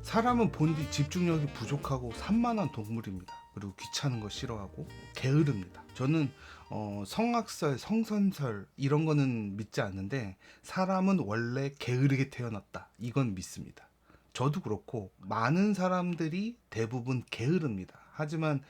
사람은 본디 집중력이 부족하고 산만한 동물입니다. 그리고 귀찮은 거 싫어하고 게으릅니다. 저는 성악설, 성선설 이런 거는 믿지 않는데 사람은 원래 게으르게 태어났다. 이건 믿습니다. 저도 그렇고 많은 사람들이 대부분 게으릅니다. 하지만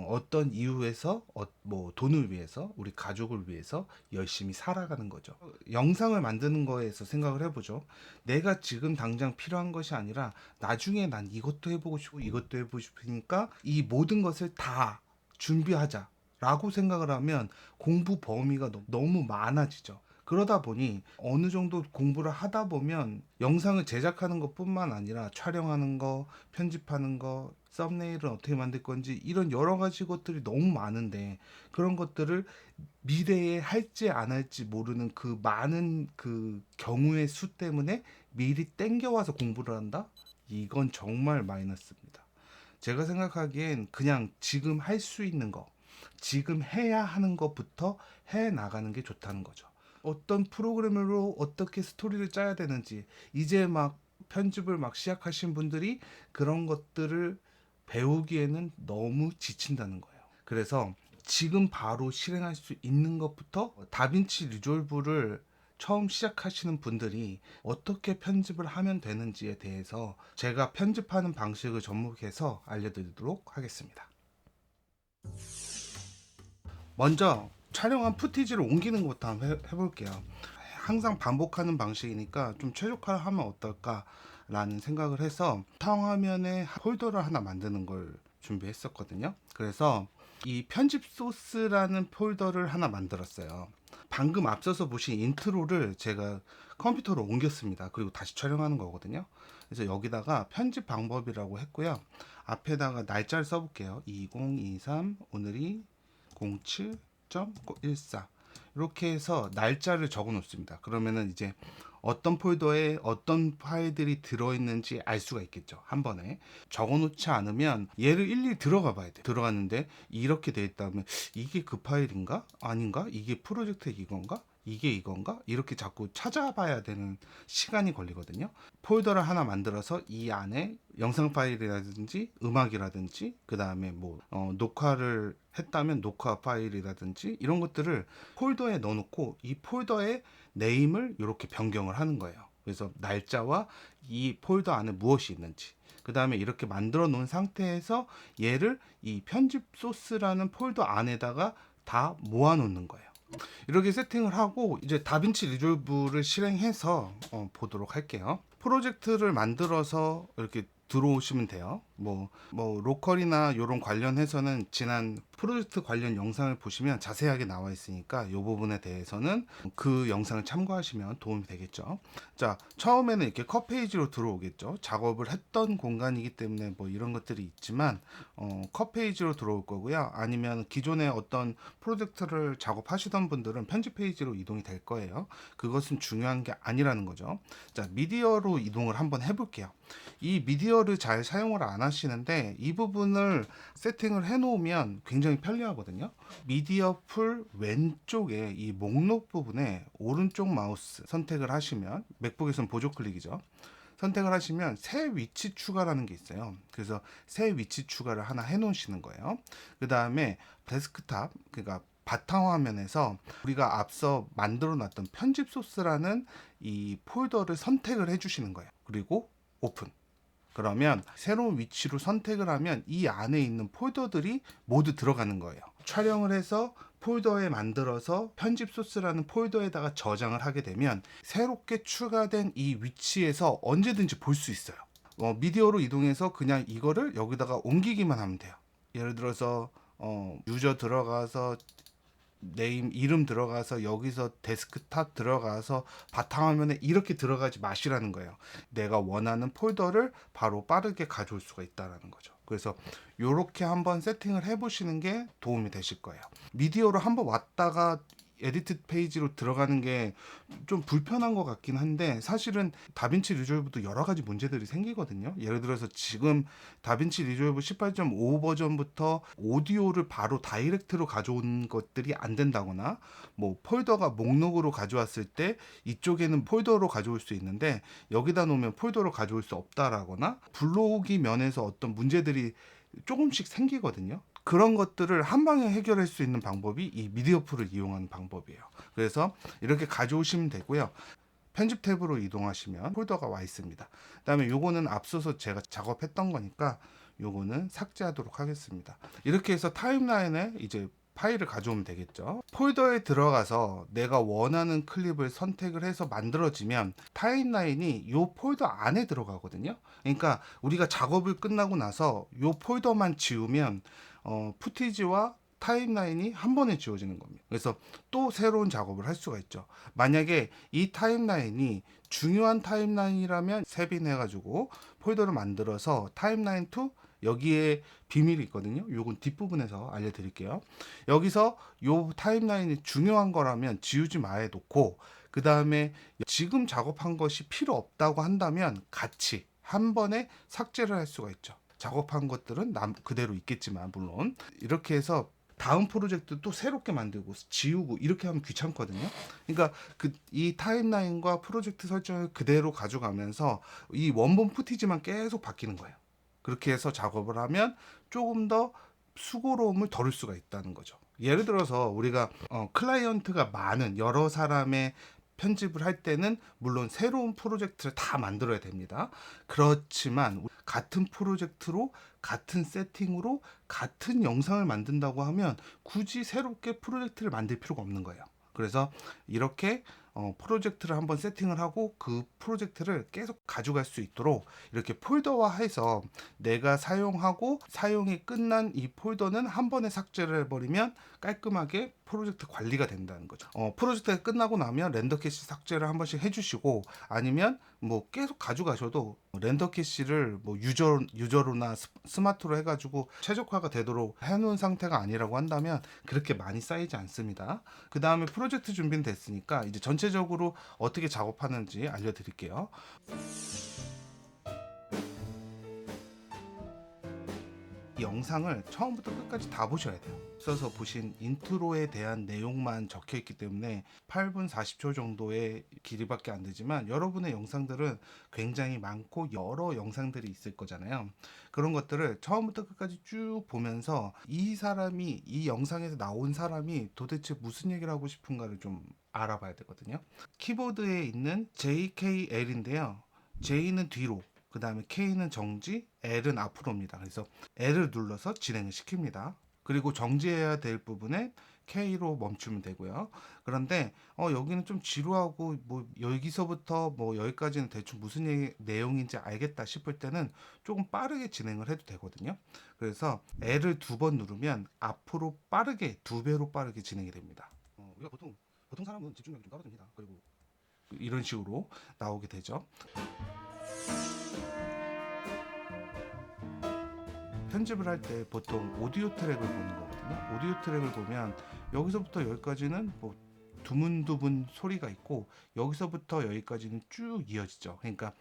어떤 이유에서 뭐 돈을 위해서 우리 가족을 위해서 열심히 살아가는 거죠. 영상을 만드는 거에서 생각을 해보죠. 내가 지금 당장 필요한 것이 아니라 나중에 난 이것도 해보고 싶고 이것도 해보고 싶으니까 이 모든 것을 다 준비하자 라고 생각을 하면 공부 범위가 너무 많아지죠. 그러다 보니 어느 정도 공부를 하다 보면 영상을 제작하는 것뿐만 아니라 촬영하는 거, 편집하는 거, 썸네일은 어떻게 만들 건지 이런 여러 가지 것들이 너무 많은데 그런 것들을 미래에 할지 안 할지 모르는 그 많은 그 경우의 수 때문에 미리 땡겨와서 공부를 한다? 이건 정말 마이너스입니다. 제가 생각하기엔 그냥 지금 할 수 있는 거, 지금 해야 하는 것부터 해 나가는 게 좋다는 거죠. 어떤 프로그램으로 어떻게 스토리를 짜야 되는지 이제 막 편집을 막 시작하신 분들이 그런 것들을 배우기에는 너무 지친다는 거예요. 그래서 지금 바로 실행할 수 있는 것부터 다빈치 리졸브를 처음 시작하시는 분들이 어떻게 편집을 하면 되는지에 대해서 제가 편집하는 방식을 접목해서 알려드리도록 하겠습니다. 먼저 촬영한 푸티지를 옮기는 것부터 한번 해볼게요. 항상 반복하는 방식이니까 좀 최적화를 하면 어떨까 라는 생각을 해서 상화면에 폴더를 하나 만드는 걸 준비했었거든요. 그래서 이 편집 소스라는 폴더를 하나 만들었어요. 방금 앞서서 보신 인트로를 제가 컴퓨터로 옮겼습니다. 그리고 다시 촬영하는 거거든요. 그래서 여기다가 편집 방법이라고 했고요. 앞에다가 날짜를 써볼게요. 2023 오늘이 07.14 이렇게 해서 날짜를 적어 놓습니다. 그러면은 이제 어떤 폴더에 어떤 파일들이 들어있는지 알 수가 있겠죠. 한 번에 적어 놓지 않으면 얘를 일일이 들어가 봐야 돼. 들어갔는데 이렇게 돼 있다면 이게 그 파일인가? 아닌가? 이게 프로젝트 이건가? 이게 이건가? 이렇게 자꾸 찾아봐야 되는 시간이 걸리거든요. 폴더를 하나 만들어서 이 안에 영상 파일이라든지 음악이라든지 그 다음에 뭐 녹화를 했다면 녹화 파일이라든지 이런 것들을 폴더에 넣어놓고 이 폴더의 네임을 이렇게 변경을 하는 거예요. 그래서 날짜와 이 폴더 안에 무엇이 있는지 그 다음에 이렇게 만들어 놓은 상태에서 얘를 이 편집 소스라는 폴더 안에다가 다 모아 놓는 거예요. 이렇게 세팅을 하고 이제 다빈치 리졸브를 실행해서 보도록 할게요. 프로젝트를 만들어서 이렇게 들어오시면 돼요. 뭐 로컬이나 이런 관련해서는 지난 프로젝트 관련 영상을 보시면 자세하게 나와 있으니까 이 부분에 대해서는 그 영상을 참고하시면 도움이 되겠죠. 자, 처음에는 이렇게 컷 페이지로 들어오겠죠. 작업을 했던 공간이기 때문에 뭐 이런 것들이 있지만 컷 페이지로 들어올 거고요. 아니면 기존에 어떤 프로젝트를 작업하시던 분들은 편집 페이지로 이동이 될 거예요. 그것은 중요한 게 아니라는 거죠. 자, 미디어로 이동을 한번 해볼게요. 이 미디어를 잘 사용을 안 하시는데 이 부분을 세팅을 해 놓으면 굉장히 편리하거든요. 미디어 풀 왼쪽에 이 목록 부분에 오른쪽 마우스 선택을 하시면 맥북에서는 보조 클릭이죠. 선택을 하시면 새 위치 추가라는 게 있어요. 그래서 새 위치 추가를 하나 해 놓으시는 거예요. 그 다음에 데스크탑, 그러니까 바탕화면에서 우리가 앞서 만들어 놨던 편집 소스라는 이 폴더를 선택을 해 주시는 거예요. 그리고 오픈. 그러면 새로운 위치로 선택을 하면 이 안에 있는 폴더들이 모두 들어가는 거예요. 촬영을 해서 폴더에 만들어서 편집 소스라는 폴더에다가 저장을 하게 되면 새롭게 추가된 이 위치에서 언제든지 볼 수 있어요. 미디어로 이동해서 그냥 이거를 여기다가 옮기기만 하면 돼요. 예를 들어서 유저 들어가서 네임 이름 들어가서 여기서 데스크탑 들어가서 바탕화면에 이렇게 들어가지 마시라는 거예요. 내가 원하는 폴더를 바로 빠르게 가져올 수가 있다는 거죠. 그래서 이렇게 한번 세팅을 해보시는 게 도움이 되실 거예요. 미디어로 한번 왔다가 에디트 페이지로 들어가는 게 좀 불편한 것 같긴 한데, 사실은 다빈치 리졸브도 여러 가지 문제들이 생기거든요. 예를 들어서 지금 다빈치 리졸브 18.5 버전부터 오디오를 바로 다이렉트로 가져온 것들이 안 된다거나, 뭐 폴더가 목록으로 가져왔을 때 이쪽에는 폴더로 가져올 수 있는데 여기다 놓으면 폴더로 가져올 수 없다라거나, 불러오기 면에서 어떤 문제들이 조금씩 생기거든요. 그런 것들을 한 방에 해결할 수 있는 방법이 이 미디어풀을 이용하는 방법이에요. 그래서 이렇게 가져오시면 되고요. 편집 탭으로 이동하시면 폴더가 와 있습니다. 그다음에 요거는 앞서서 제가 작업했던 거니까 요거는 삭제하도록 하겠습니다. 이렇게 해서 타임라인에 이제 파일을 가져오면 되겠죠. 폴더에 들어가서 내가 원하는 클립을 선택을 해서 만들어지면 타임라인이 요 폴더 안에 들어가거든요. 그러니까 우리가 작업을 끝나고 나서 요 폴더만 지우면 푸티지와 타임라인이 한 번에 지워지는 겁니다. 그래서 또 새로운 작업을 할 수가 있죠. 만약에 이 타임라인이 중요한 타임라인이라면 세빈해가지고 폴더를 만들어서 타임라인 2, 여기에 비밀이 있거든요. 요건 뒷부분에서 알려드릴게요. 여기서 요 타임라인이 중요한 거라면 지우지 마에 놓고, 그 다음에 지금 작업한 것이 필요 없다고 한다면 같이 한 번에 삭제를 할 수가 있죠. 작업한 것들은 그대로 있겠지만 물론. 이렇게 해서 다음 프로젝트 또 새롭게 만들고 지우고 이렇게 하면 귀찮거든요. 그러니까 이 타임라인과 프로젝트 설정을 그대로 가져가면서 이 원본 푸티지만 계속 바뀌는 거예요. 그렇게 해서 작업을 하면 조금 더 수고로움을 덜을 수가 있다는 거죠. 예를 들어서 우리가 클라이언트가 많은 여러 사람의 편집을 할 때는 물론 새로운 프로젝트를 다 만들어야 됩니다. 그렇지만 같은 프로젝트로 같은 세팅으로 같은 영상을 만든다고 하면 굳이 새롭게 프로젝트를 만들 필요가 없는 거예요. 그래서 이렇게 프로젝트를 한번 세팅을 하고 그 프로젝트를 계속 가져갈 수 있도록 이렇게 폴더화해서 내가 사용하고 사용이 끝난 이 폴더는 한 번에 삭제를 해버리면 깔끔하게 프로젝트 관리가 된다는 거죠. 프로젝트가 끝나고 나면 렌더 캐시 삭제를 한 번씩 해주시고, 아니면 뭐 계속 가져가셔도 렌더 캐시를 뭐 유저로나 스마트로 해가지고 최적화가 되도록 해놓은 상태가 아니라고 한다면 그렇게 많이 쌓이지 않습니다. 그 다음에 프로젝트 준비는 됐으니까 이제 전체적으로 어떻게 작업하는지 알려드릴게요. 이 영상을 처음부터 끝까지 다 보셔야 돼요. 써서 보신 인트로에 대한 내용만 적혀 있기 때문에 8분 40초 정도의 길이밖에 안 되지만, 여러분의 영상들은 굉장히 많고 여러 영상들이 있을 거잖아요. 그런 것들을 처음부터 끝까지 쭉 보면서 이 영상에서 나온 사람이 도대체 무슨 얘기를 하고 싶은가를 좀 알아봐야 되거든요. 키보드에 있는 JKL인데요. J는 뒤로, 그 다음에 K는 정지, L은 앞으로입니다. 그래서 L을 눌러서 진행을 시킵니다. 그리고 정지해야 될 부분에 K로 멈추면 되고요. 그런데 여기는 좀 지루하고 뭐 여기서부터 뭐 여기까지는 대충 무슨 내용인지 알겠다 싶을 때는 조금 빠르게 진행을 해도 되거든요. 그래서 L을 2번 누르면 앞으로 빠르게 2배로 빠르게 진행이 됩니다. 우리가 보통 사람은 집중력이 좀 떨어집니다. 그리고 이런 식으로 나오게 되죠. 편집을 할 때 보통 오디오 트랙을 보는 거거든요. 오디오 트랙을 보면 여기서부터 여기까지는 뭐 두문두문 소리가 있고, 여기서부터 여기까지는 쭉 이어지죠. 그러니까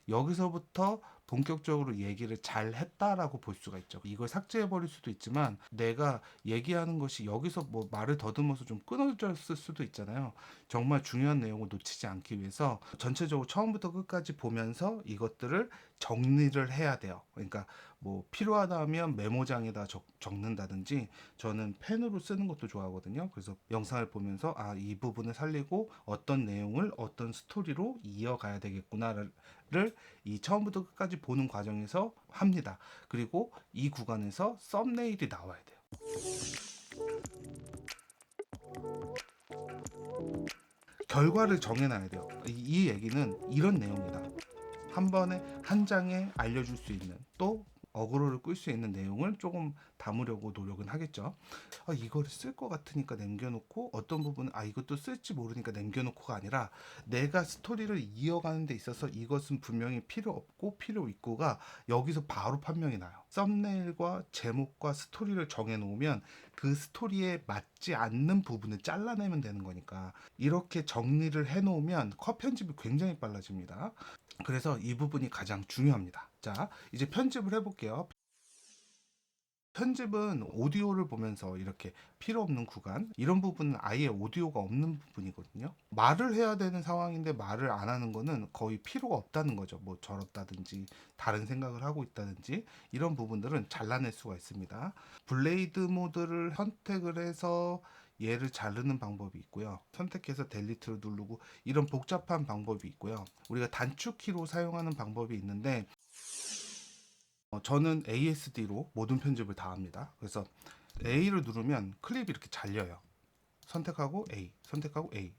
여기서부터 본격적으로 얘기를 잘 했다라고 볼 수가 있죠. 이걸 삭제해 버릴 수도 있지만, 내가 얘기하는 것이 여기서 뭐 말을 더듬어서 좀 끊어졌을 수도 있잖아요. 정말 중요한 내용을 놓치지 않기 위해서 전체적으로 처음부터 끝까지 보면서 이것들을 정리를 해야 돼요. 그러니까 뭐 필요하다면 메모장에다 적는다든지, 저는 펜으로 쓰는 것도 좋아하거든요. 그래서 영상을 보면서 이 부분을 살리고 어떤 내용을 어떤 스토리로 이어가야 되겠구나를 이 처음부터 끝까지 보는 과정에서 합니다. 그리고 이 구간에서 썸네일이 나와야 돼요. 결과를 정해놔야 돼요. 이 얘기는 이런 내용이다. 한 번에 한 장에 알려줄 수 있는, 또 어그로를 끌 수 있는 내용을 조금 담으려고 노력은 하겠죠. 이거를 쓸 것 같으니까 남겨놓고, 어떤 부분은 이것도 쓸지 모르니까 남겨놓고가 아니라, 내가 스토리를 이어가는 데 있어서 이것은 분명히 필요 없고 필요 있고가 여기서 바로 판명이 나요. 썸네일과 제목과 스토리를 정해놓으면 그 스토리에 맞지 않는 부분을 잘라내면 되는 거니까, 이렇게 정리를 해놓으면 컷 편집이 굉장히 빨라집니다. 그래서 이 부분이 가장 중요합니다. 자, 이제 편집을 해볼게요. 편집은 오디오를 보면서 이렇게 필요 없는 구간, 이런 부분은 아예 오디오가 없는 부분이거든요. 말을 해야 되는 상황인데 말을 안 하는 거는 거의 필요가 없다는 거죠. 뭐 저렇다든지 다른 생각을 하고 있다든지, 이런 부분들은 잘라낼 수가 있습니다. 블레이드 모드를 선택을 해서 얘를 자르는 방법이 있고요. 선택해서 델리트를 누르고, 이런 복잡한 방법이 있고요. 우리가 단축키로 사용하는 방법이 있는데, 저는 ASD로 모든 편집을 다 합니다. 그래서 A를 누르면 클립이 이렇게 잘려요. 선택하고 A, 선택하고 A.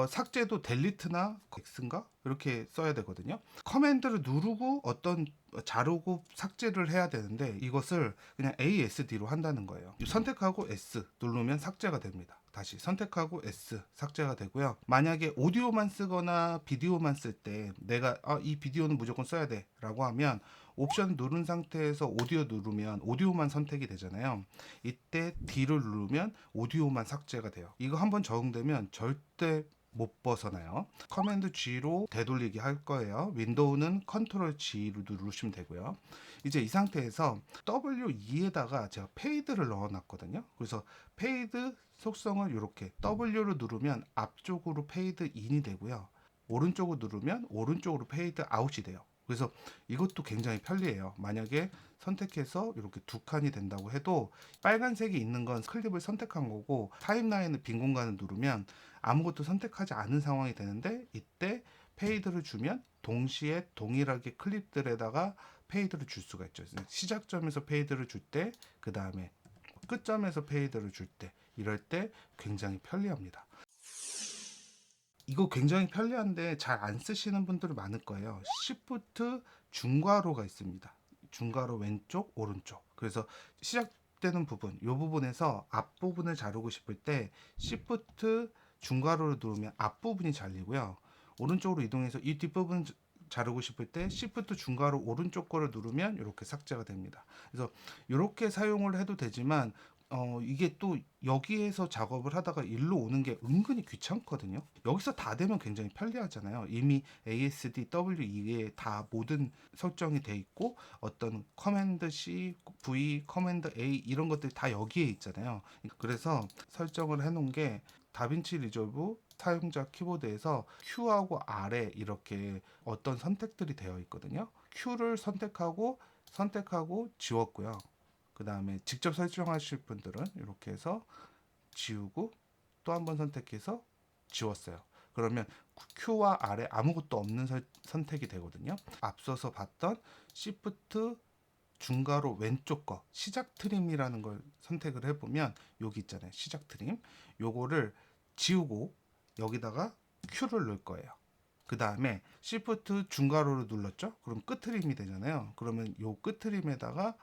삭제도 델리트나 X인가? 이렇게 써야 되거든요. 커맨드를 누르고 어떤 자르고 삭제를 해야 되는데, 이것을 그냥 ASD로 한다는 거예요. 선택하고 S 누르면 삭제가 됩니다. 다시 선택하고 S 삭제가 되고요. 만약에 오디오만 쓰거나 비디오만 쓸 때 내가 이 비디오는 무조건 써야 돼 라고 하면, 옵션 누른 상태에서 오디오 누르면 오디오만 선택이 되잖아요. 이때 D를 누르면 오디오만 삭제가 돼요. 이거 한번 적용되면 절대 못 벗어나요. 커맨드 G로 되돌리기 할 거예요. 윈도우는 컨트롤 G로 누르시면 되고요. 이제 이 상태에서 W2에다가 제가 페이드를 넣어놨거든요. 그래서 페이드 속성을 이렇게 W로 누르면 앞쪽으로 페이드 인이 되고요. 오른쪽으로 누르면 오른쪽으로 페이드 아웃이 돼요. 그래서 이것도 굉장히 편리해요. 만약에 선택해서 이렇게 두 칸이 된다고 해도, 빨간색이 있는 건 클립을 선택한 거고, 타임라인의 빈 공간을 누르면 아무것도 선택하지 않은 상황이 되는데, 이때 페이드를 주면 동시에 동일하게 클립들에다가 페이드를 줄 수가 있죠. 시작점에서 페이드를 줄 때, 그 다음에 끝점에서 페이드를 줄 때, 이럴 때 굉장히 편리합니다. 이거 굉장히 편리한데 잘 안 쓰시는 분들이 많을 거예요. Shift 중괄호가 있습니다. 중괄호 왼쪽, 오른쪽. 그래서 시작되는 부분, 이 부분에서 앞부분을 자르고 싶을 때 Shift 중괄호를 누르면 앞부분이 잘리고요. 오른쪽으로 이동해서 이 뒷부분 자르고 싶을 때 Shift 중괄호 오른쪽 거를 누르면 이렇게 삭제가 됩니다. 그래서 이렇게 사용을 해도 되지만, 이게 또 여기에서 작업을 하다가 일로 오는 게 은근히 귀찮거든요. 여기서 다 되면 굉장히 편리하잖아요. 이미 ASD, W2에 다 모든 설정이 돼 있고, 어떤 커맨드 C, V, 커맨드 A 이런 것들이 다 여기에 있잖아요. 그래서 설정을 해놓은 게, 다빈치 리졸브 사용자 키보드에서 Q하고 R에 이렇게 어떤 선택들이 되어 있거든요. Q를 선택하고 지웠고요. 그 다음에 직접 설정하실 분들은 이렇게 해서 지우고 또 한 번 선택해서 지웠어요. 그러면 Q와 R에 아무것도 없는 선택이 되거든요. 앞서서 봤던 Shift 중괄호 왼쪽 거 시작 트림이라는 걸 선택을 해보면, 여기 있잖아요. 시작 트림. 요거를 지우고 여기다가 Q를 넣을 거예요. 그 다음에 Shift 중괄호를 눌렀죠? 그럼 끝 트림이 되잖아요. 그러면 요 끝 트림에다가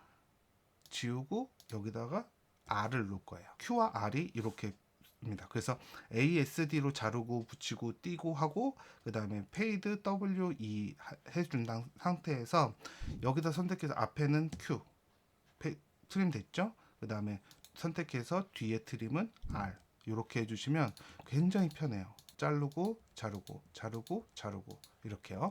지우고 여기다가 R을 넣을 거예요. Q와 R이 이렇게 입니다. 그래서 ASD로 자르고 붙이고 띄고 하고, 그 다음에 페이드 W2 해준 상태에서 여기다 선택해서 앞에는 Q 트림 됐죠? 그 다음에 선택해서 뒤에 트림은 R, 이렇게 해주시면 굉장히 편해요. 자르고 자르고 자르고 자르고 이렇게요.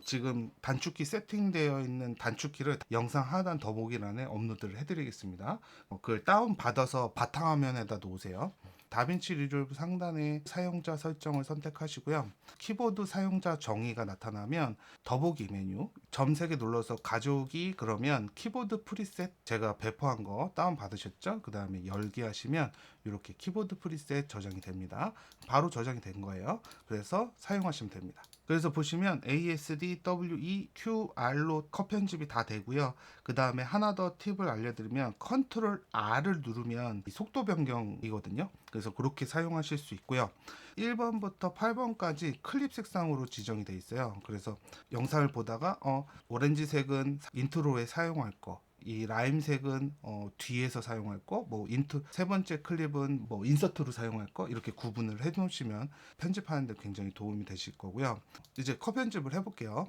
지금 단축키 세팅되어 있는 단축키를 영상 하단 더보기란에 업로드를 해드리겠습니다. 그걸 다운 받아서 바탕화면에다 놓으세요. 다빈치 리졸브 상단에 사용자 설정을 선택하시고요. 키보드 사용자 정의가 나타나면 더보기 메뉴 점 3개 눌러서 가져오기, 그러면 키보드 프리셋 제가 배포한 거 다운 받으셨죠? 그 다음에 열기 하시면 이렇게 키보드 프리셋 저장이 됩니다. 바로 저장이 된 거예요. 그래서 사용하시면 됩니다. 끝. 그래서 보시면 ASD, WE, QR로 컷 편집이 다 되고요. 그 다음에 하나 더 팁을 알려드리면 컨트롤 R을 누르면 속도 변경이거든요. 그래서 그렇게 사용하실 수 있고요. 1번부터 8번까지 클립 색상으로 지정이 되어 있어요. 그래서 영상을 보다가 오렌지색은 인트로에 사용할 거, 이 라임색은 뒤에서 사용할 거, 뭐 인트 세 번째 클립은 뭐 인서트로 사용할 거, 이렇게 구분을 해 놓으시면 편집하는데 굉장히 도움이 되실 거고요. 이제 컷 편집을 해볼게요.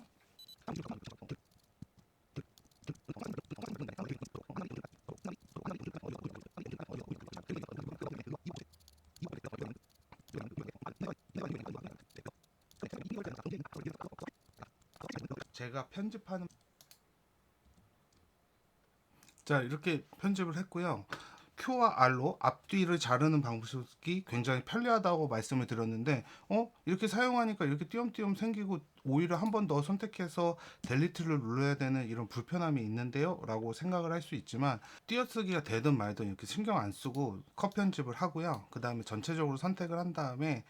제가 편집하는 자 이렇게 편집을 했고요. Q와 R로 앞뒤를 자르는 방식이 굉장히 편리하다고 말씀을 드렸는데 이렇게 사용하니까 이렇게 띄엄띄엄 생기고 오히려 한 번 더 선택해서 델리트를 눌러야 되는 이런 불편함이 있는데요 라고 생각을 할 수 있지만, 띄어쓰기가 되든 말든 이렇게 신경 안 쓰고 컷 편집을 하고요. 그 다음에 전체적으로 선택을 한 다음에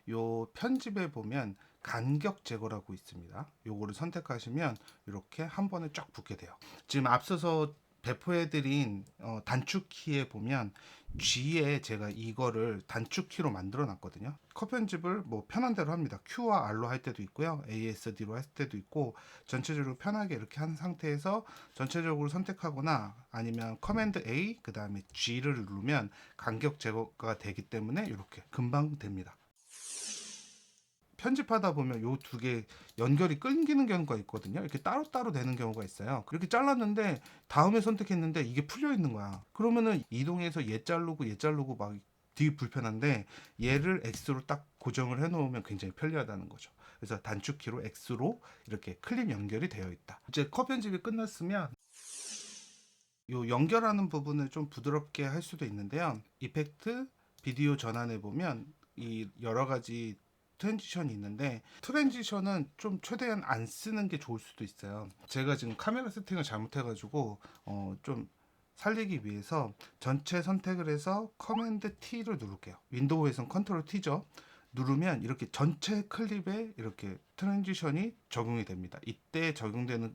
요 편집에 보면 간격 제거라고 있습니다. 요거를 선택하시면 이렇게 한 번에 쫙 붙게 돼요. 지금 앞서서 배포해드린 단축키에 보면 G에 제가 이거를 단축키로 만들어 놨거든요. 컷 편집을 뭐 편한 대로 합니다. Q와 R로 할 때도 있고요, ASD로 할 때도 있고, 전체적으로 편하게 이렇게 한 상태에서 전체적으로 선택하거나 아니면 커맨드 A 그 다음에 G를 누르면 간격 제거가 되기 때문에 이렇게 금방 됩니다. 편집하다 보면 요 두 개 연결이 끊기는 경우가 있거든요. 이렇게 따로따로 되는 경우가 있어요. 그렇게 잘랐는데 다음에 선택했는데 이게 풀려 있는 거야. 그러면은 이동해서 얘 자르고 막 되게 불편한데, 얘를 X로 딱 고정을 해 놓으면 굉장히 편리하다는 거죠. 그래서 단축키로 X로 이렇게 클립 연결이 되어 있다. 이제 컷 편집이 끝났으면 요 연결하는 부분을 좀 부드럽게 할 수도 있는데요. 이펙트, 비디오 전환해 보면 이 여러 가지 트랜지션이 있는데, 트랜지션은 좀 최대한 안 쓰는 게 좋을 수도 있어요. 제가 지금 카메라 세팅을 잘못해 가지고 좀 살리기 위해서 전체 선택을 해서 커맨드 T를 누를게요. 윈도우에선 컨트롤 T죠. 누르면 이렇게 전체 클립에 이렇게 트랜지션이 적용이 됩니다. 이때 적용되는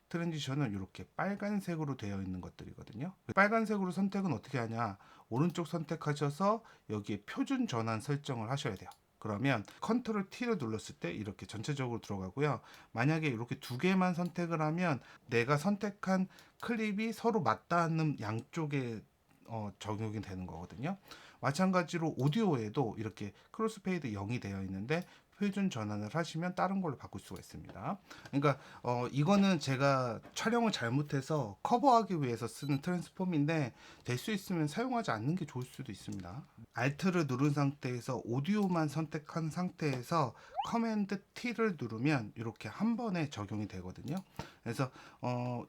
트랜지션은 이렇게 빨간색으로 되어 있는 것들이거든요. 빨간색으로 선택은 어떻게 하냐, 오른쪽 선택하셔서 여기에 표준 전환 설정을 하셔야 돼요. 그러면 컨트롤 T를 눌렀을 때 이렇게 전체적으로 들어가고요. 만약에 이렇게 두 개만 선택을 하면 내가 선택한 클립이 서로 맞닿는 양쪽에 적용이 되는 거거든요. 마찬가지로 오디오에도 이렇게 크로스페이드 0이 되어 있는데 표준 전환을 하시면 다른 걸로 바꿀 수가 있습니다. 그러니까 이거는 제가 촬영을 잘못해서 커버하기 위해서 쓰는 트랜스폼인데, 될 수 있으면 사용하지 않는 게 좋을 수도 있습니다. Alt를 누른 상태에서 오디오만 선택한 상태에서 커맨드 T를 누르면 이렇게 한 번에 적용이 되거든요. 그래서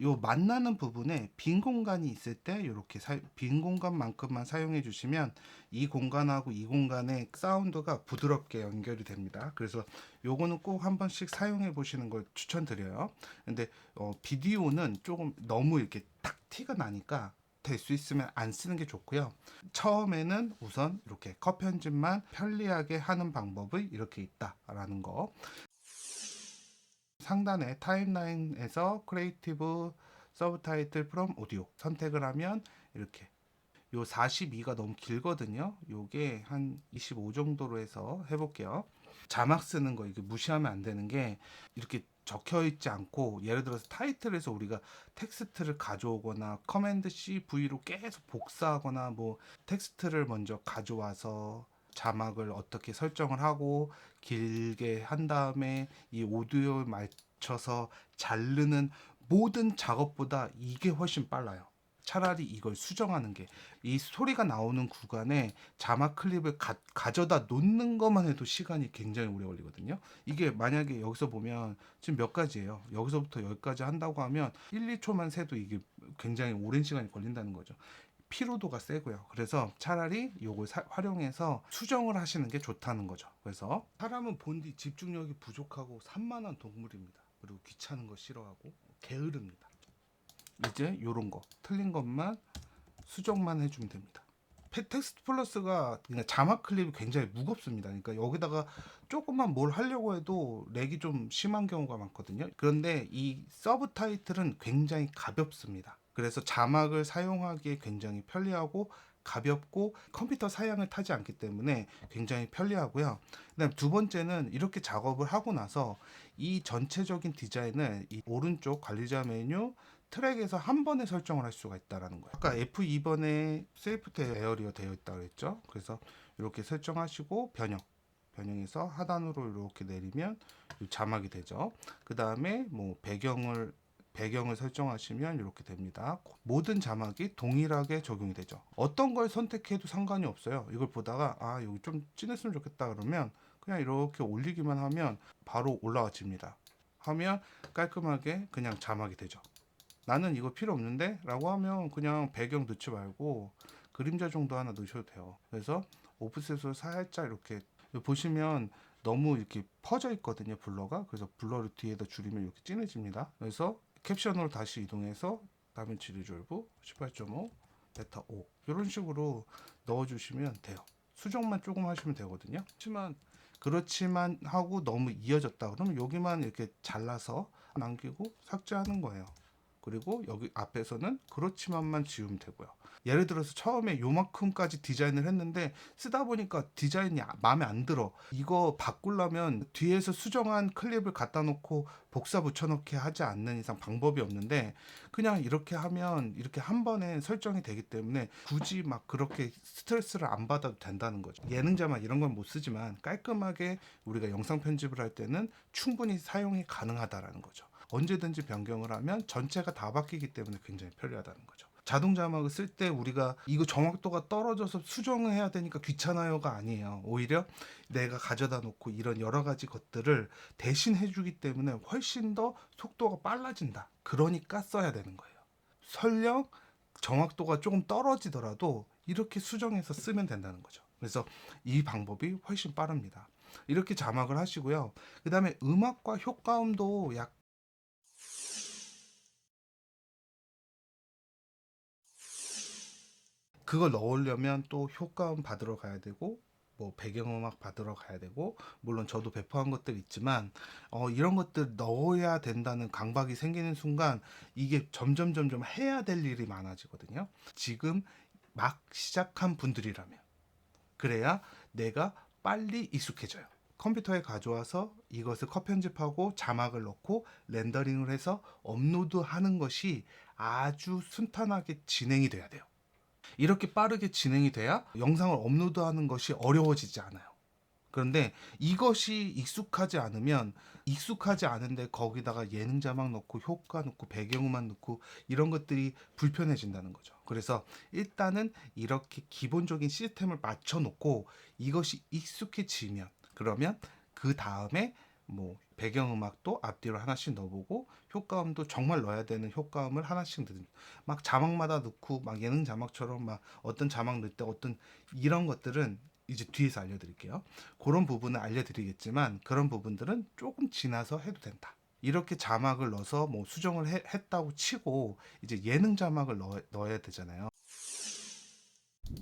요 만나는 부분에 빈 공간이 있을 때 이렇게 빈 공간만큼만 사용해 주시면 이 공간하고 이 공간의 사운드가 부드럽게 연결이 됩니다. 그래서 요거는 꼭 한 번씩 사용해 보시는 걸 추천드려요. 근데 비디오는 조금 너무 이렇게 탁 티가 나니까 될 수 있으면 안 쓰는 게 좋고요. 처음에는 우선 이렇게 컷 편집만 편리하게 하는 방법이 이렇게 있다라는 거. 상단에 타임라인에서 크리에이티브 서브타이틀 프롬 오디오 선택을 하면 이렇게, 요 42가 너무 길거든요. 요게 한 25 정도로 해서 해볼게요. 자막 쓰는 거 이게 무시하면 안 되는 게, 이렇게 적혀 있지 않고 예를 들어서 타이틀에서 우리가 텍스트를 가져오거나 커맨드 C V로 계속 복사하거나, 뭐 텍스트를 먼저 가져와서 자막을 어떻게 설정을 하고 길게 한 다음에 이 오디오에 맞춰서 자르는 모든 작업보다 이게 훨씬 빨라요. 차라리 이걸 수정하는 게, 이 소리가 나오는 구간에 자막 클립을 가져다 놓는 것만 해도 시간이 굉장히 오래 걸리거든요. 이게 만약에 여기서 보면 지금 몇 가지예요. 여기서부터 여기까지 한다고 하면 1, 2초만 세도 이게 굉장히 오랜 시간이 걸린다는 거죠. 피로도가 세고요. 그래서 차라리 이걸 활용해서 수정을 하시는 게 좋다는 거죠. 그래서 사람은 본디 집중력이 부족하고 산만한 동물입니다. 그리고 귀찮은 거 싫어하고 게으릅니다. 이제 요런 거 틀린 것만 수정만 해주면 됩니다. 텍스트 플러스가 그냥 자막 클립이 굉장히 무겁습니다. 그러니까 여기다가 조금만 뭘 하려고 해도 렉이 좀 심한 경우가 많거든요. 그런데 이 서브 타이틀은 굉장히 가볍습니다. 그래서 자막을 사용하기에 굉장히 편리하고 가볍고 컴퓨터 사양을 타지 않기 때문에 굉장히 편리하고요. 그다음 두 번째는 이렇게 작업을 하고 나서 이 전체적인 디자인을 이 오른쪽 관리자 메뉴 트랙에서 한 번에 설정을 할 수가 있다라는 거예요. 아까 F2번에 세이프트 에어리어 되어 있다고 했죠. 그래서 이렇게 설정하시고 변형해서 하단으로 이렇게 내리면 자막이 되죠. 그 다음에 뭐 배경을 설정하시면 이렇게 됩니다. 모든 자막이 동일하게 적용이 되죠. 어떤 걸 선택해도 상관이 없어요. 이걸 보다가 아 여기 좀 진했으면 좋겠다 그러면 그냥 이렇게 올리기만 하면 바로 올라와집니다. 하면 깔끔하게 그냥 자막이 되죠. 나는 이거 필요 없는데 라고 하면 그냥 배경 넣지 말고 그림자 정도 하나 넣으셔도 돼요. 그래서 오프셋으로 살짝 이렇게 보시면 너무 이렇게 퍼져 있거든요, 블러가. 그래서 블러를 뒤에다 줄이면 이렇게 진해집니다. 그래서 캡션으로 다시 이동해서 다빈치 리졸브 18.5 베타 5 이런 식으로 넣어주시면 돼요. 수정만 조금 하시면 되거든요. 그렇지만 하고 너무 이어졌다 그러면 여기만 이렇게 잘라서 남기고 삭제하는 거예요. 그리고 여기 앞에서는 그렇지만만 지우면 되고요. 예를 들어서 처음에 요만큼까지 디자인을 했는데 쓰다 보니까 디자인이 마음에 안 들어. 이거 바꾸려면 뒤에서 수정한 클립을 갖다 놓고 복사 붙여넣기 하지 않는 이상 방법이 없는데 그냥 이렇게 하면 이렇게 한 번에 설정이 되기 때문에 굳이 막 그렇게 스트레스를 안 받아도 된다는 거죠. 예능자만 이런 건 못 쓰지만 깔끔하게 우리가 영상 편집을 할 때는 충분히 사용이 가능하다라는 거죠. 언제든지 변경을 하면 전체가 다 바뀌기 때문에 굉장히 편리하다는 거죠. 자동 자막을 쓸 때 우리가 이거 정확도가 떨어져서 수정을 해야 되니까 귀찮아요가 아니에요. 오히려 내가 가져다 놓고 이런 여러 가지 것들을 대신 해주기 때문에 훨씬 더 속도가 빨라진다. 그러니까 써야 되는 거예요. 설령 정확도가 조금 떨어지더라도 이렇게 수정해서 쓰면 된다는 거죠. 그래서 이 방법이 훨씬 빠릅니다. 이렇게 자막을 하시고요. 그 다음에 음악과 효과음도 그걸 넣으려면 또 효과음 받으러 가야 되고 뭐 배경음악 받으러 가야 되고 물론 저도 배포한 것들 있지만 이런 것들 넣어야 된다는 강박이 생기는 순간 이게 점점 해야 될 일이 많아지거든요. 지금 막 시작한 분들이라면 그래야 내가 빨리 익숙해져요. 컴퓨터에 가져와서 이것을 컷 편집하고 자막을 넣고 렌더링을 해서 업로드하는 것이 아주 순탄하게 진행이 돼야 돼요. 이렇게 빠르게 진행이 돼야 영상을 업로드하는 것이 어려워지지 않아요. 그런데 이것이 익숙하지 않은데 거기다가 예능 자막 넣고 효과 넣고 배경음악 넣고 이런 것들이 불편해진다는 거죠. 그래서 일단은 이렇게 기본적인 시스템을 맞춰 놓고 이것이 익숙해지면 그러면 그 다음에 뭐 배경음악도 앞뒤로 하나씩 넣어보고 효과음도 정말 넣어야 되는 효과음을 하나씩 넣는 막 자막마다 넣고 막 예능 자막처럼 막 어떤 자막 넣을 때 어떤 이런 것들은 이제 뒤에서 알려드릴게요. 그런 부분은 알려드리겠지만 그런 부분들은 조금 지나서 해도 된다. 이렇게 자막을 넣어서 뭐 수정을 했다고 치고 이제 예능 자막을 넣어야 되잖아요.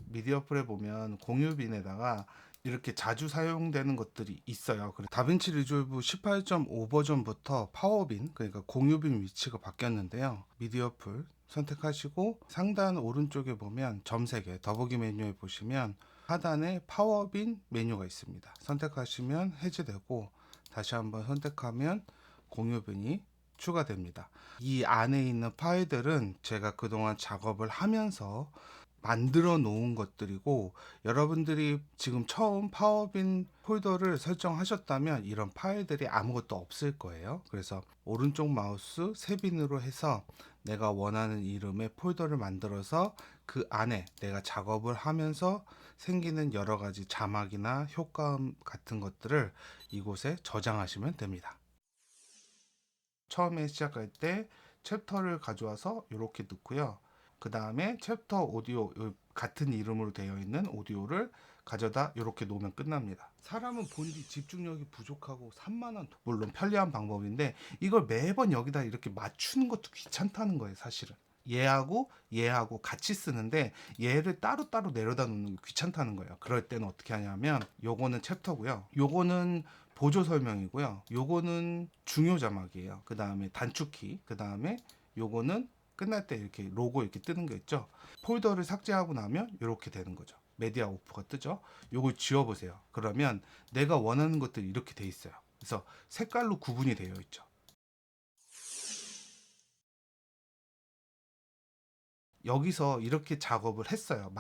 미디어 풀에 보면 공유빈에다가 이렇게 자주 사용되는 것들이 있어요. 다빈치 리졸브 18.5 버전부터 파워빈, 그러니까 공유빈 위치가 바뀌었는데요. 미디어 풀 선택하시고 상단 오른쪽에 보면 점 3개 더보기 메뉴에 보시면 하단에 파워빈 메뉴가 있습니다. 선택하시면 해제되고 다시 한번 선택하면 공유빈이 추가됩니다. 이 안에 있는 파일들은 제가 그동안 작업을 하면서 만들어 놓은 것들이고 여러분들이 지금 처음 파워빈 폴더를 설정하셨다면 이런 파일들이 아무것도 없을 거예요. 그래서 오른쪽 마우스 세빈으로 해서 내가 원하는 이름의 폴더를 만들어서 그 안에 내가 작업을 하면서 생기는 여러 가지 자막이나 효과음 같은 것들을 이곳에 저장하시면 됩니다. 처음에 시작할 때 챕터를 가져와서 이렇게 넣고요. 그 다음에 챕터 오디오 같은 이름으로 되어 있는 오디오를 가져다 이렇게 놓으면 끝납니다. 사람은 본디 집중력이 부족하고 산만한 물론 편리한 방법인데 이걸 매번 여기다 이렇게 맞추는 것도 귀찮다는 거예요. 사실은 얘하고 같이 쓰는데 얘를 따로따로 내려다 놓는 게 귀찮다는 거예요. 그럴 때는 어떻게 하냐면 요거는 챕터고요. 요거는 보조 설명이고요. 요거는 중요 자막이에요. 그 다음에 단축키, 그 다음에 요거는 끝날 때 이렇게 로고 이렇게 뜨는 거 있죠. 폴더를 삭제하고 나면 이렇게 되는 거죠. 메디아 오프가 뜨죠. 요걸 지워보세요. 그러면 내가 원하는 것들이 이렇게 돼 있어요. 그래서 색깔로 구분이 되어 있죠. 여기서 이렇게 작업을 했어요.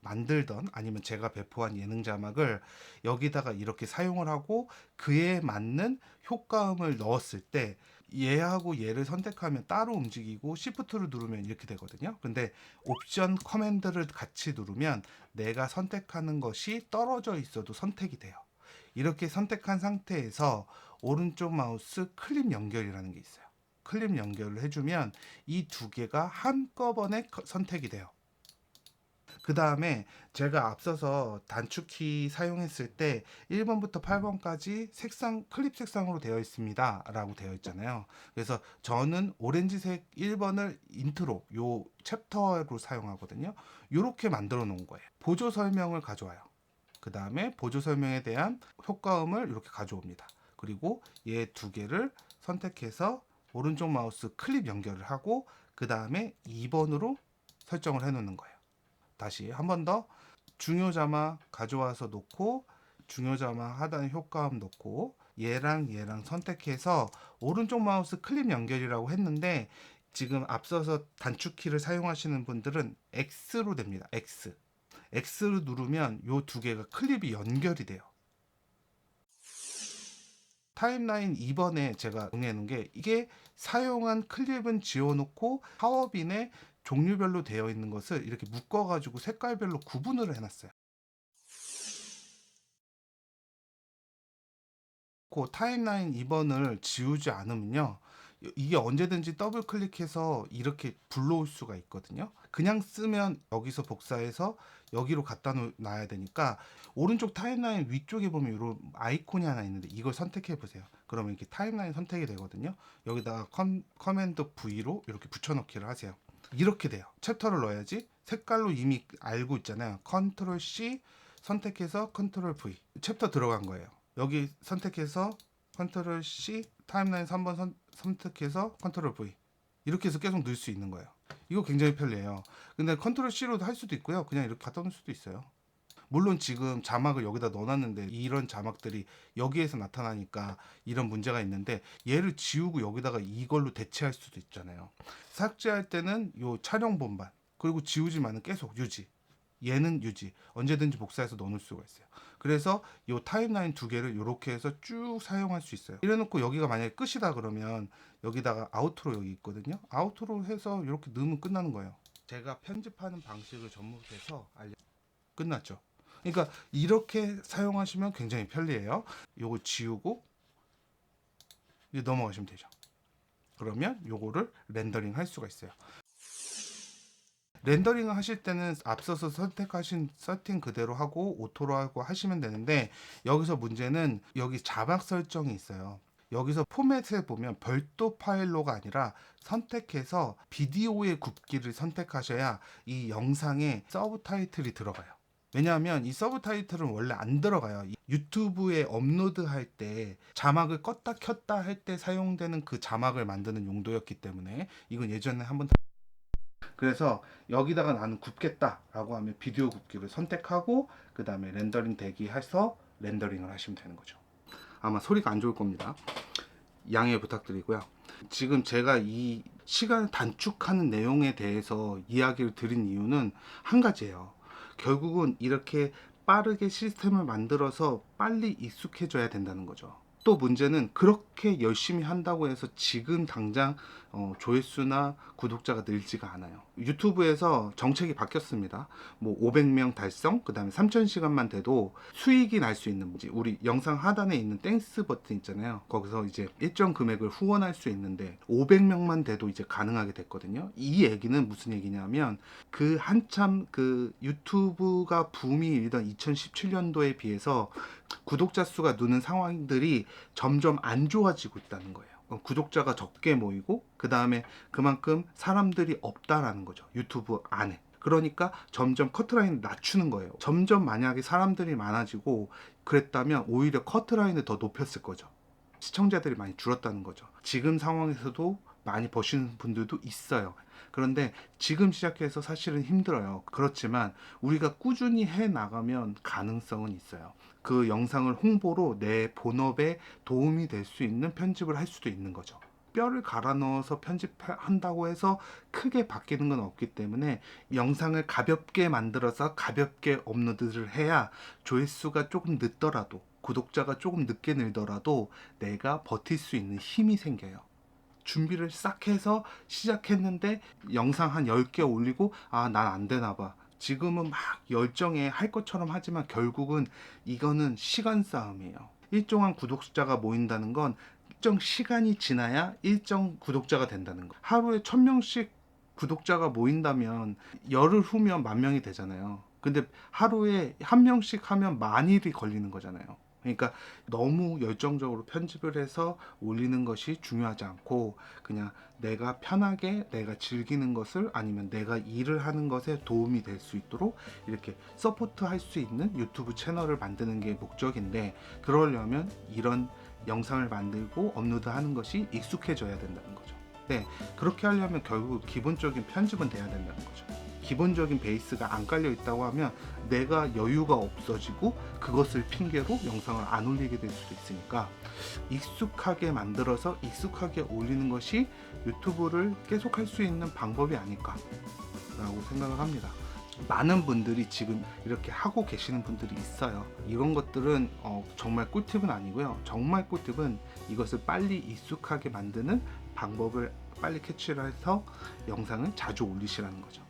만들던 아니면 제가 배포한 예능 자막을 여기다가 이렇게 사용을 하고 그에 맞는 효과음을 넣었을 때 얘하고 얘를 선택하면 따로 움직이고 시프트를 누르면 이렇게 되거든요. 근데 옵션 커맨드를 같이 누르면 내가 선택하는 것이 떨어져 있어도 선택이 돼요. 이렇게 선택한 상태에서 오른쪽 마우스 클립 연결이라는 게 있어요. 클립 연결을 해주면 이 두 개가 한꺼번에 선택이 돼요. 그 다음에 제가 앞서서 단축키 사용했을 때 1번부터 8번까지 색상, 클립 색상으로 되어 있습니다 라고 되어 있잖아요. 그래서 저는 오렌지색 1번을 인트로 요 챕터로 사용하거든요. 이렇게 만들어 놓은 거예요. 보조 설명을 가져와요. 그 다음에 보조 설명에 대한 효과음을 이렇게 가져옵니다. 그리고 얘 두 개를 선택해서 오른쪽 마우스 클립 연결을 하고 그 다음에 2번으로 설정을 해 놓는 거예요. 다시 한 번 더 중요 자막 가져와서 놓고 중요 자막 하단 효과음 놓고 얘랑 선택해서 오른쪽 마우스 클립 연결이라고 했는데 지금 앞서서 단축키를 사용하시는 분들은 X로 됩니다. X를 누르면 요 두 개가 클립이 연결이 돼요. 타임라인 2번에 제가 정리해 놓은 게 이게 사용한 클립은 지워놓고 파워빈에 종류별로 되어 있는 것을 이렇게 묶어가지고 색깔별로 구분을 해놨어요. 그 타임라인 2번을 지우지 않으면요. 이게 언제든지 더블 클릭해서 이렇게 불러올 수가 있거든요. 그냥 쓰면 여기서 복사해서 여기로 갖다 놔야 되니까 오른쪽 타임라인 위쪽에 보면 이런 아이콘이 하나 있는데 이걸 선택해 보세요. 그러면 이렇게 타임라인 선택이 되거든요. 여기다가 커맨드 V로 이렇게 붙여넣기를 하세요. 이렇게 돼요. 챕터를 넣어야지. 색깔로 이미 알고 있잖아요. 컨트롤 C 선택해서 컨트롤 V 챕터 들어간 거예요. 여기 선택해서 컨트롤 C 타임라인 3번 선택해서 컨트롤 V 이렇게 해서 계속 넣을 수 있는 거예요. 이거 굉장히 편리해요. 근데 컨트롤 C로도 할 수도 있고요. 그냥 이렇게 갖다 놓을 수도 있어요. 물론 지금 자막을 여기다 넣어놨는데 이런 자막들이 여기에서 나타나니까 이런 문제가 있는데 얘를 지우고 여기다가 이걸로 대체할 수도 있잖아요. 삭제할 때는 요 촬영 본반 그리고 지우지만은 계속 유지 얘는 유지 언제든지 복사해서 넣어놓을 수가 있어요. 그래서 이 타임라인 두 개를 이렇게 해서 쭉 사용할 수 있어요. 이래놓고 여기가 만약에 끝이다 그러면 여기다가 아우트로 여기 있거든요. 아우트로 해서 이렇게 넣으면 끝나는 거예요. 제가 편집하는 방식을 접목해서 끝났죠. 그러니까 이렇게 사용하시면 굉장히 편리해요. 요거 지우고 이제 넘어가시면 되죠. 그러면 요거를 렌더링 할 수가 있어요. 렌더링을 하실 때는 앞서서 선택하신 세팅 그대로 하고 오토로 하고 하시면 되는데 여기서 문제는 여기 자막 설정이 있어요. 여기서 포맷에 보면 별도 파일로가 아니라 선택해서 비디오의 굽기를 선택하셔야 이 영상에 서브 타이틀이 들어가요. 왜냐하면 이 서브 타이틀은 원래 안 들어가요. 유튜브에 업로드 할 때 자막을 껐다 켰다 할 때 사용되는 그 자막을 만드는 용도였기 때문에 이건 예전에 한번 그래서 여기다가 나는 굽겠다 라고 하면 비디오 굽기를 선택하고 그 다음에 렌더링 대기해서 렌더링을 하시면 되는 거죠. 아마 소리가 안 좋을 겁니다. 양해 부탁드리고요. 지금 제가 이 시간을 단축하는 내용에 대해서 이야기를 드린 이유는 한 가지예요. 결국은 이렇게 빠르게 시스템을 만들어서 빨리 익숙해져야 된다는 거죠. 또 문제는 그렇게 열심히 한다고 해서 지금 당장 조회수나 구독자가 늘지가 않아요. 유튜브에서 정책이 바뀌었습니다. 뭐 500명 달성, 그 다음에 3000시간만 돼도 수익이 날 수 있는 문제. 우리 영상 하단에 있는 땡스 버튼 있잖아요. 거기서 이제 일정 금액을 후원할 수 있는데 500명만 돼도 이제 가능하게 됐거든요. 이 얘기는 무슨 얘기냐면 그 한참 그 유튜브가 붐이 일던 2017년도에 비해서 구독자 수가 느는 상황들이 점점 안 좋아지고 있다는 거예요. 구독자가 적게 모이고 그 다음에 그만큼 사람들이 없다라는 거죠. 유튜브 안에. 그러니까 점점 커트라인을 낮추는 거예요. 점점 만약에 사람들이 많아지고 그랬다면 오히려 커트라인을 더 높였을 거죠. 시청자들이 많이 줄었다는 거죠. 지금 상황에서도 많이 버시는 분들도 있어요. 그런데 지금 시작해서 사실은 힘들어요. 그렇지만 우리가 꾸준히 해 나가면 가능성은 있어요. 그 영상을 홍보로 내 본업에 도움이 될 수 있는 편집을 할 수도 있는 거죠. 뼈를 갈아 넣어서 편집한다고 해서 크게 바뀌는 건 없기 때문에 영상을 가볍게 만들어서 가볍게 업로드를 해야 조회수가 조금 늦더라도 구독자가 조금 늦게 늘더라도 내가 버틸 수 있는 힘이 생겨요. 준비를 싹 해서 시작했는데 영상 한 10개 올리고 난 안 되나 봐. 지금은 막 열정에 할 것처럼 하지만 결국은 이거는 시간 싸움이에요. 일정한 구독자가 모인다는 건 일정 시간이 지나야 일정 구독자가 된다는 거. 하루에 1000명씩 구독자가 모인다면 열흘 후면 10,000명이 되잖아요. 근데 하루에 한 명씩 하면 만일이 걸리는 거잖아요. 그러니까 너무 열정적으로 편집을 해서 올리는 것이 중요하지 않고 그냥 내가 편하게 내가 즐기는 것을 아니면 내가 일을 하는 것에 도움이 될 수 있도록 이렇게 서포트 할 수 있는 유튜브 채널을 만드는 게 목적인데, 그러려면 이런 영상을 만들고 업로드하는 것이 익숙해져야 된다는 거죠. 네, 그렇게 하려면 결국 기본적인 편집은 돼야 된다는 거죠. 기본적인 베이스가 안 깔려 있다고 하면 내가 여유가 없어지고 그것을 핑계로 영상을 안 올리게 될 수도 있으니까 익숙하게 만들어서 익숙하게 올리는 것이 유튜브를 계속 할 수 있는 방법이 아닐까라고 생각을 합니다. 많은 분들이 지금 이렇게 하고 계시는 분들이 있어요. 이런 것들은 정말 꿀팁은 아니고요. 정말 꿀팁은 이것을 빨리 익숙하게 만드는 방법을 빨리 캐치를 해서 영상을 자주 올리시라는 거죠.